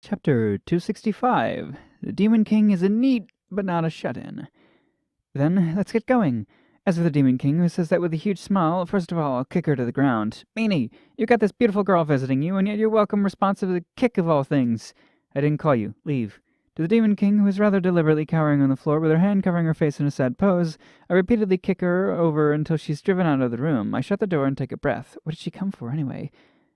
Chapter 265. The Demon King is a neat, but not a shut-in. Then, let's get going. As for the Demon King, who says that with a huge smile, first of all, I'll kick her to the ground. Meanie, you got this beautiful girl visiting you, and yet your welcome response is a kick of all things. I didn't call you. Leave. To the Demon King, who is rather deliberately cowering on the floor with her hand covering her face in a sad pose, I repeatedly kick her over until she's driven out of the room. I shut the door and take a breath. What did she come for, anyway?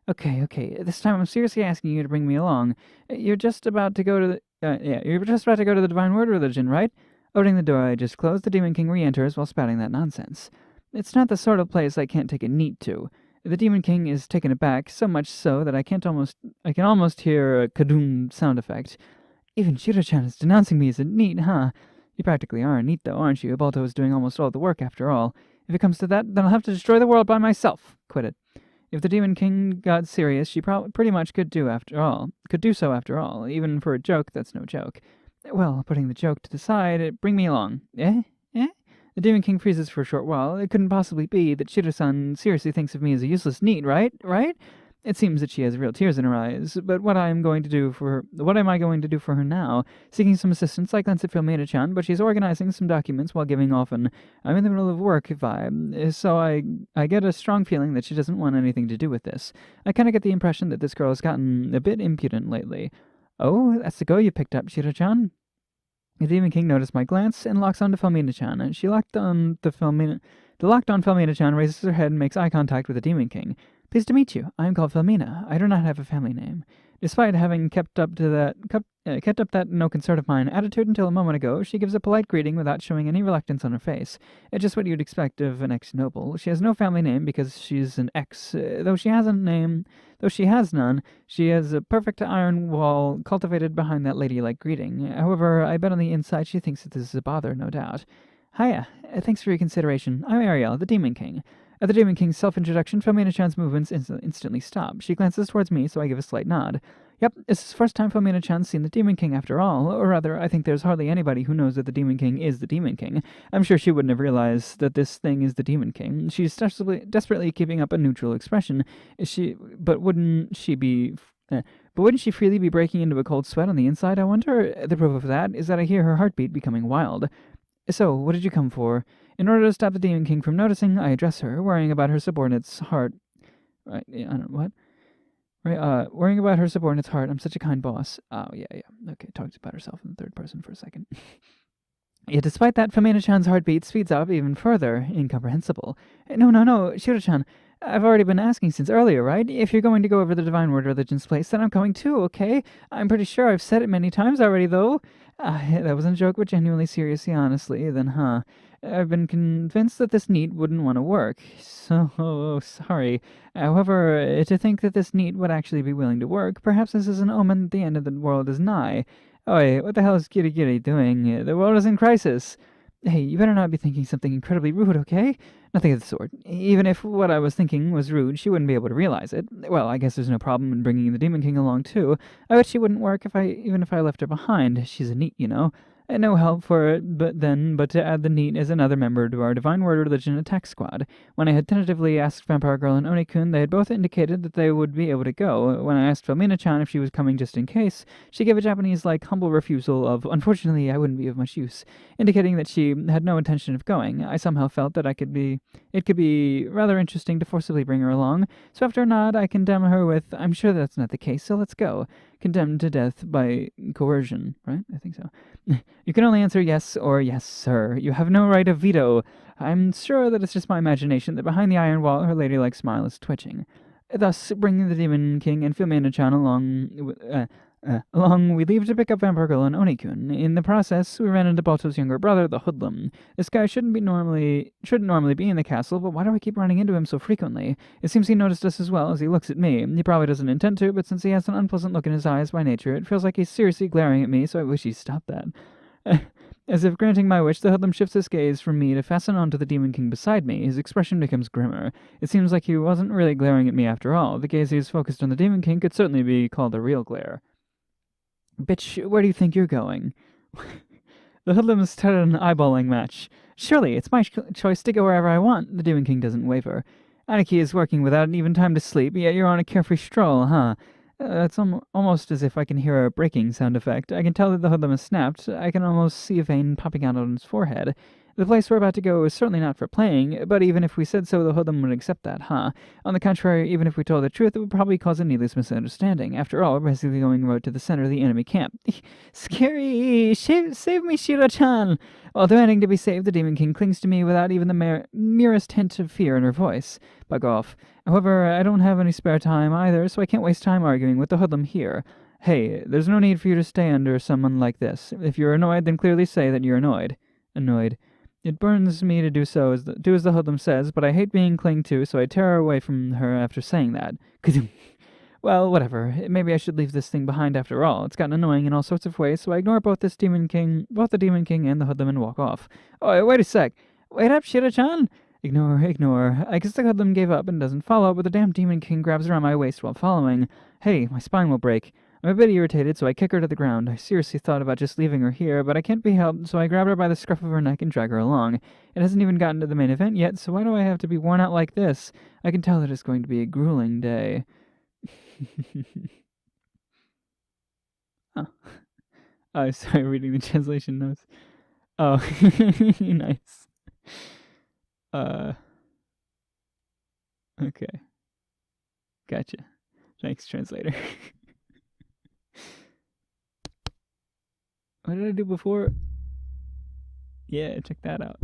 Okay. This time I'm seriously asking you to bring me along. You're just about to go to the Divine Word religion, right? Opening the door I just closed, the Demon King re-enters while spouting that nonsense. It's not the sort of place I can't take a neat to. The Demon King is taken aback, so much so that I can almost hear a kadoom sound effect. Even Shiro-chan is denouncing me as a neat, huh? You practically are a neat, though, aren't you? Balto is doing almost all the work, after all. If it comes to that, then I'll have to destroy the world by myself. Quit it. If the Demon King got serious, she pretty much could do so after all. Even for a joke, that's no joke. Well, putting the joke to the side, bring me along. Eh? The Demon King freezes for a short while. It couldn't possibly be that Shiro-san seriously thinks of me as a useless neat, right? It seems that she has real tears in her eyes, but what am I going to do for her now? Seeking some assistance, I glance at Filomena-chan, but she's organizing some documents while giving off an I'm in the middle of work vibe, so I get a strong feeling that she doesn't want anything to do with this. I kind of get the impression that this girl has gotten a bit impudent lately. Oh, that's the go you picked up, Shiro-chan. The Demon King noticed my glance and locks onto Filomena-chan, and she locked on Filomena-chan raises her head and makes eye contact with the Demon King. Pleased to meet you. I am called Filomena. I do not have a family name. Despite having kept up that no concern of mine attitude until a moment ago, she gives a polite greeting without showing any reluctance on her face. It's just what you'd expect of an ex-noble. She has no family name because she's an ex. Though she has none, she has a perfect iron wall cultivated behind that ladylike greeting. However, I bet on the inside she thinks that this is a bother, no doubt. Hiya. Thanks for your consideration. I'm Ariel, the Demon King. At the Demon King's self-introduction, Filomena-chan's movements instantly stop. She glances towards me, so I give a slight nod. Yep, it's the first time Filomena-chan's seen the Demon King after all. Or rather, I think there's hardly anybody who knows that the Demon King is the Demon King. I'm sure she wouldn't have realized that this thing is the Demon King. She's desperately keeping up a neutral expression. But wouldn't she freely be breaking into a cold sweat on the inside, I wonder? The proof of that is that I hear her heartbeat becoming wild. So, what did you come for? In order to stop the Demon King from noticing, I address her, worrying about her subordinate's heart. Worrying about her subordinate's heart. I'm such a kind boss. Oh, yeah. Okay, talked about herself in the third person for a second. Yet despite that, Filomena-chan's heartbeat speeds up even further. Incomprehensible. No, Shiro-chan. I've already been asking since earlier, right? If you're going to go over the Divine Word Religion's place, then I'm coming too, okay? I'm pretty sure I've said it many times already, though. That wasn't a joke, but genuinely seriously, honestly, then, huh? I've been convinced that this neat wouldn't want to work. So, sorry. However, to think that this neat would actually be willing to work, perhaps this is an omen that the end of the world is nigh. Oi, what the hell is Giri doing? The world is in crisis. Hey, you better not be thinking something incredibly rude, okay? Nothing of the sort. Even if what I was thinking was rude, she wouldn't be able to realize it. Well, I guess there's no problem in bringing the Demon King along, too. I bet she wouldn't work even if I left her behind. She's a neat, you know. No help for it, but to add the neat as another member to our Divine Word Religion attack squad. When I had tentatively asked Vampire Girl and Oni-kun, they had both indicated that they would be able to go. When I asked Filomena-chan if she was coming just in case, she gave a Japanese-like humble refusal of, unfortunately, I wouldn't be of much use, indicating that she had no intention of going. I somehow felt that it could be rather interesting to forcibly bring her along, so after a nod, I condemn her with, I'm sure that's not the case, so let's go. Condemned to death by coercion, right? I think so. You can only answer yes or yes, sir. You have no right of veto. I'm sure that it's just my imagination that behind the iron wall her ladylike smile is twitching. Thus, bringing the Demon King and Filomena-chan along, we leave to pick up Vampire Girl and Oni-kun. In the process, we ran into Balto's younger brother, the Hoodlum. This guy shouldn't normally be in the castle, but why do I keep running into him so frequently? It seems he noticed us as well as he looks at me. He probably doesn't intend to, but since he has an unpleasant look in his eyes by nature, it feels like he's seriously glaring at me, so I wish he'd stop that. As if granting my wish, the hoodlum shifts his gaze from me to fasten onto the Demon King beside me. His expression becomes grimmer. It seems like he wasn't really glaring at me after all. The gaze he was focused on the Demon King could certainly be called a real glare. Bitch, where do you think you're going? The hoodlum started an eyeballing match. Surely, it's my choice to go wherever I want. The Demon King doesn't waver. Anarchy is working without even time to sleep, yet you're on a carefree stroll, huh? It's almost as if I can hear a breaking sound effect. I can tell that the hoodlum has snapped. I can almost see a vein popping out on his forehead. The place we're about to go is certainly not for playing, but even if we said so, the hoodlum would accept that, huh? On the contrary, even if we told the truth, it would probably cause a needless misunderstanding. After all, we're basically going right to the center of the enemy camp. Scary! Save me, Shiro-chan! While demanding to be saved, the Demon King clings to me without even the merest hint of fear in her voice. Bug off. However, I don't have any spare time either, so I can't waste time arguing with the hoodlum here. Hey, there's no need for you to stay under someone like this. If you're annoyed, then clearly say that you're annoyed. Annoyed. It burns me to do as the hoodlum says, but I hate being clinged to, so I tear away from her after saying that. Well, whatever. Maybe I should leave this thing behind after all. It's gotten annoying in all sorts of ways, so I ignore both the Demon King and the hoodlum and walk off. Oh, wait a sec. Wait up, Shiro-chan! Ignore. I guess the hoodlum gave up and doesn't follow, but the damn Demon King grabs around my waist while following. Hey, my spine will break. I'm a bit irritated, so I kick her to the ground. I seriously thought about just leaving her here, but I can't be helped, so I grab her by the scruff of her neck and drag her along. It hasn't even gotten to the main event yet, so why do I have to be worn out like this? I can tell that it's going to be a grueling day. Oh. Oh, sorry, reading the translation notes. Oh, nice. Okay. Gotcha. Thanks, translator. What did I do before? Yeah, check that out.